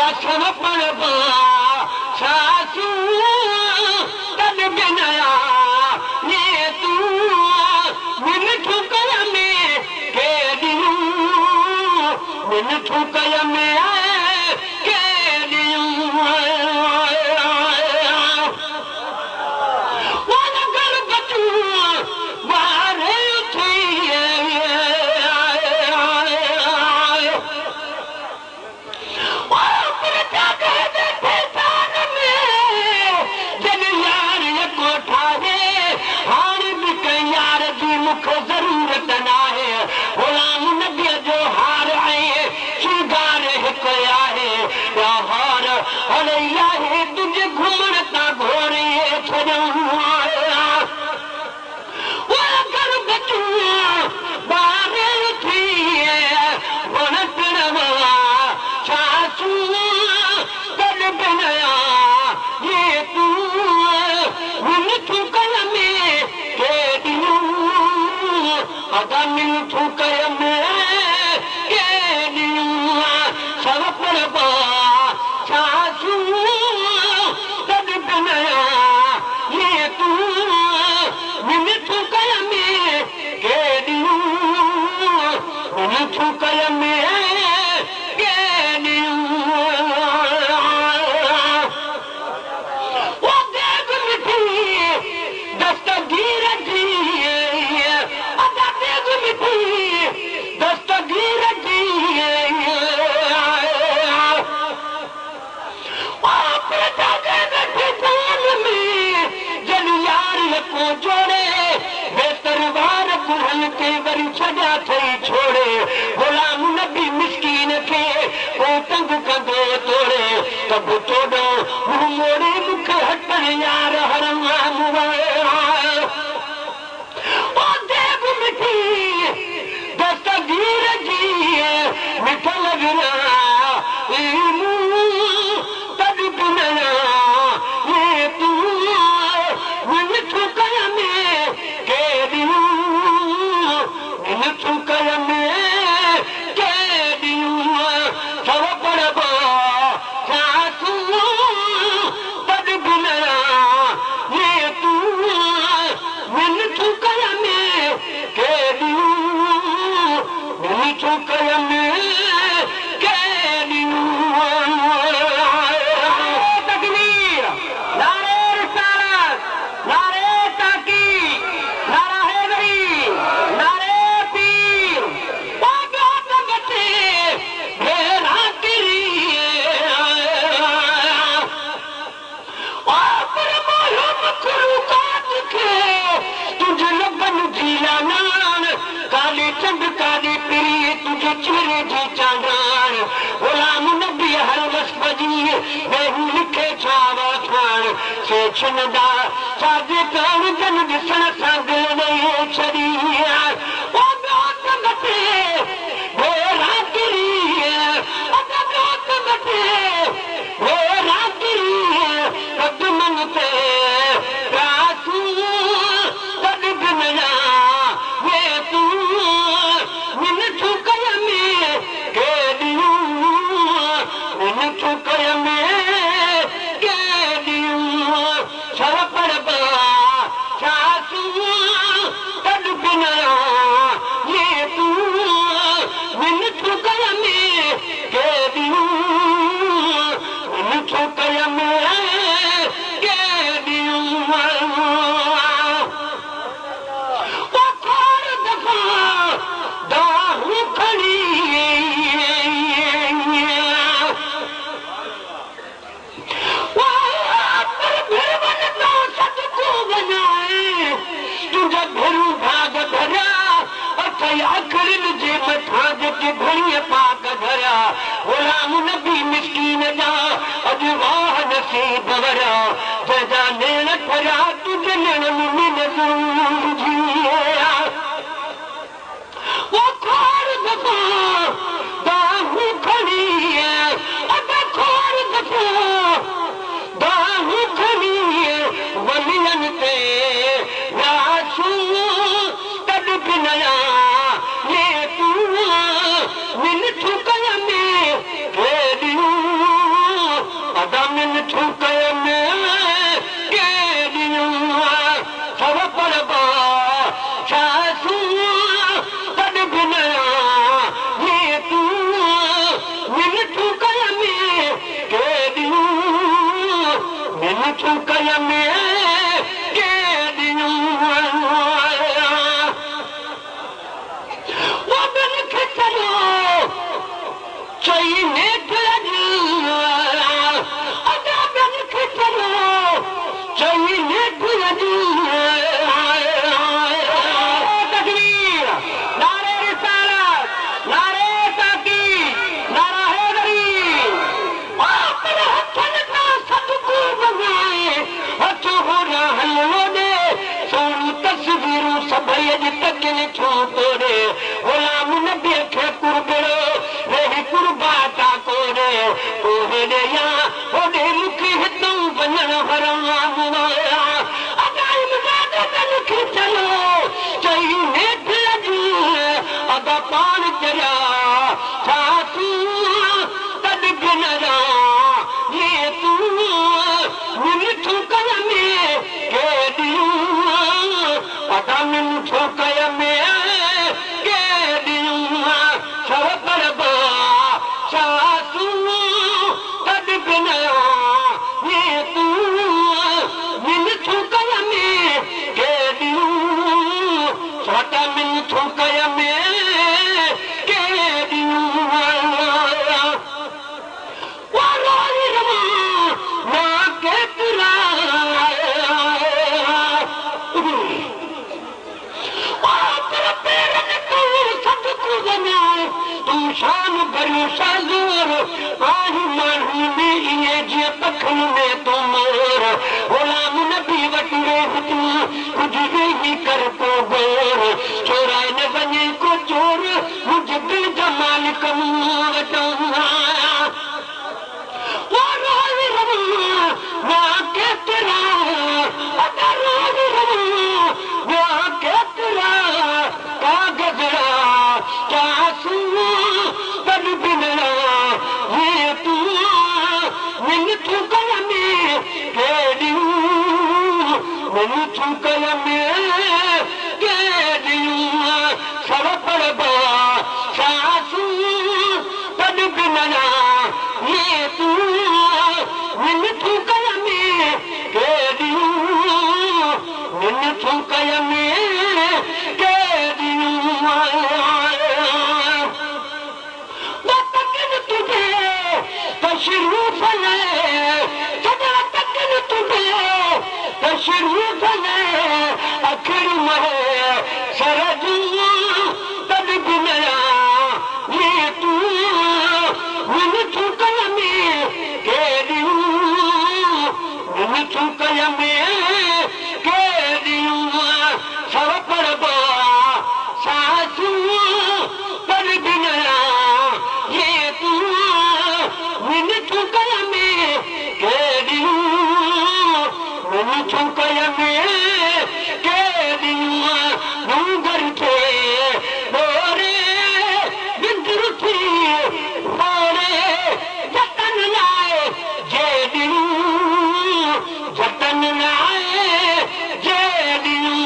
Min thukaya me, केॾियूं मिनथूं कय में केॾियूं वॾनि खे चयो चई नेठ अॼु खे चयो चई नेठ तकबीर नारे रिसालत नारे ताकीद नारा हैदरी अपने हथनि खां सदको बणाए हथ होॾां हलियो ॾे सोनी तस्वीरूं सभई अॼु तकिन छो तोड़े ग़ुलाम नबीअ खे कुरबड़ो वेही कुर्बाता कोड़े पोइ ॾे या होॾे मूंखे हितां वञण हराम खे चयो चई नेठ अॼु अदा पाण चरिया छा तूं तॾ बि न ये तूं मिठो कय में केॾियूं अदा मिठो कय में केॾियूं छो परबा छा तूं तॾ बि न ये तूं मिठो कय में केॾियूं छा मिठो कय में केॾियूं केतिरा तूं शान भरियो शाज़ोर आही माण्हू में ईअं जीअं पखियुनि में तूं मोर ग़ुलाम नबी वटि वेह तूं कुझु वेही कर तो गोर चोराए न वञे को चोर मुंहिंजे दिल जा मालिक मूं वटि केतिरा केतिरा कागज़रा क्या तॾ बि न ये तूं मिनथूं कय में केॾियूं मिनथूं कय में केॾियूं सव परबा सासूं तॾ बि न ये तूं मिनथूं कय में केॾियूं मिनथूं कय में केॾियूं तशरीफ़ ले सदा तकन तुझे तशरीफ़ ले अखिर महे सरजू तॾ बि न ये तूं मिनथूं कय में केॾियूं मिनथूं कय में केॾियूं सव परबा सासूं तॾ बि न ये तूं मिनथूं कय में केॾियूं मिनथूं कय में केॾियूं डूंगर थे ॾोरे बिंदर थी ॾोरे जतन लाइ जेॾियूं जतन लाइ जेॾियूं